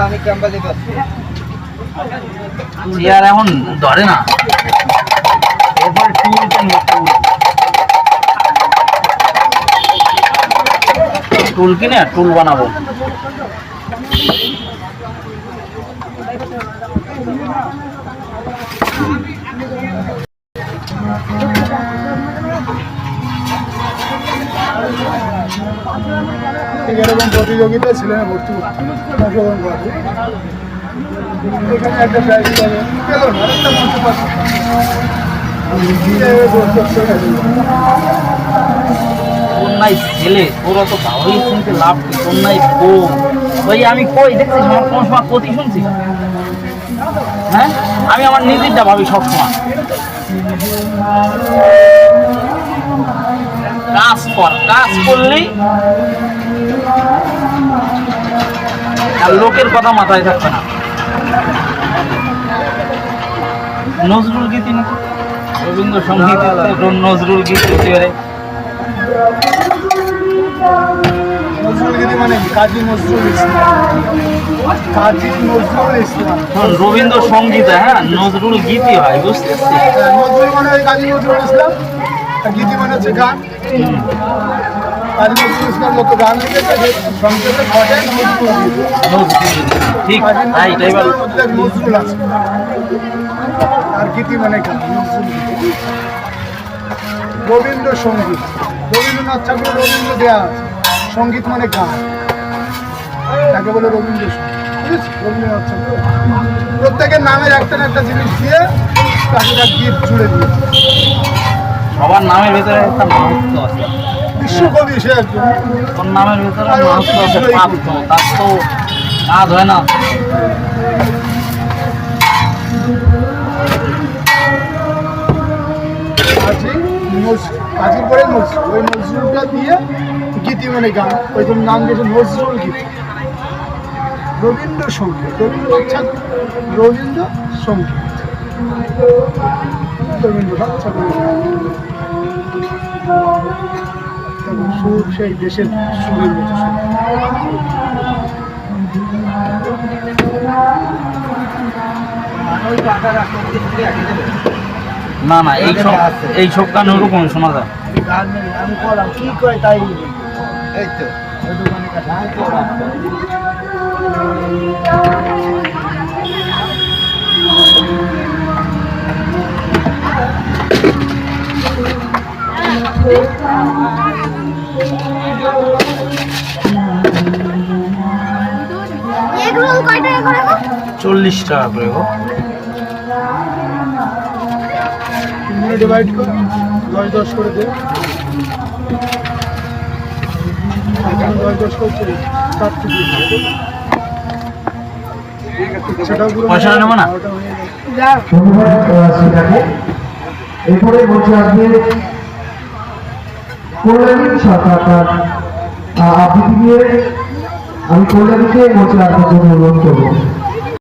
আমি ক্যাম্পাসে চেয়ার এখন ধরে না, এরপরে টুল কিনে টুল বানাবো। এরকম প্রতিযোগিতা ছিলেন ভর্তি অংশগ্রহণ করা, এখানে একটা প্রাইজ পাবে, পেল না একটা মঞ্চ পাচ্ছে কন্যাই ছেলে, ওরা তো তাহলেই শুনতে লাভ, কন্যাই বউ। ওই আমি কই দেখছিস আমার কোনো সময় ক্ষতি শুনছি? হ্যাঁ, আমি আমার নিজেরটা ভাবি সবসময়। কাজ কর, কাজ করলেই আর লোকের কথা মাথায় থাকবে না। নজরুল গীতি নাকি রবীন্দ্রসঙ্গীত, নজরুল গীতি এবারে নজরুল গীতি মানে কাজী নজরুল ইসলাম, কাজী নজরুল ইসলাম রবীন্দ্রসঙ্গীত। হ্যাঁ, নজরুল গীতি হয়, বুঝতে পারছি। নজরুল মানে কাজী নজরুল ইসলাম, আর গীতি মানে হচ্ছে গান। কাজী নজরুল ইসলাম যত গান লিখেছে সংক্ষেপে ঘটে নজরুল গীতি। ঠিক, নজরুল আছে আর গীতি মানে গান, নজরুল গীতি। রবীন্দ্রসঙ্গীত, রবীন্দ্রনাথ ঠাকুর রবীন্দ্র দেয়া আছে, সঙ্গীত মানে গান, তাকে বলে রবীন্দ্রসঙ্গীত। রবীন্দ্রনাথ ঠাকুর প্রত্যেকের নামের একটা না একটা জিনিস দিয়ে তাকে গীত জুড়ে দিয়েছে। সবার নামের ভেতরে একটা মাহাত্ম্য আছে, বিশ্বকবি সে একজন, তোর নামের ভেতরে মাহাত্ম্য আছে, পাত্র, তার তো কাজ হয় না। কাজীর পরে নজরুল, ওই নজরুলটা দিয়ে গীতি মানে গান, ওই জন্য নাম দিয়েছে নজরুল গীতি। রবীন্দ্রসঙ্গীত, রবীন্দ্রনাথ ঠাকুর রবীন্দ্রসঙ্গীত, রবীন্দ্রনাথ ঠাকুর সুর সেই দেশের সুরের মতো। না না, এই সব গান ওরকম শোনা যায়। আমি বললাম কি করে তাই, এই তো $40 করে গো। ডিভাইড করে 10-10 করে দে, 10-10 করছে পয়সা নেবো না। এরপরে বলছে আজকে কল্যাণী সরকার আবৃত্তি দিয়ে আমি কল্যাণীকে বলছে আপনার জন্য অনুরোধ করবো।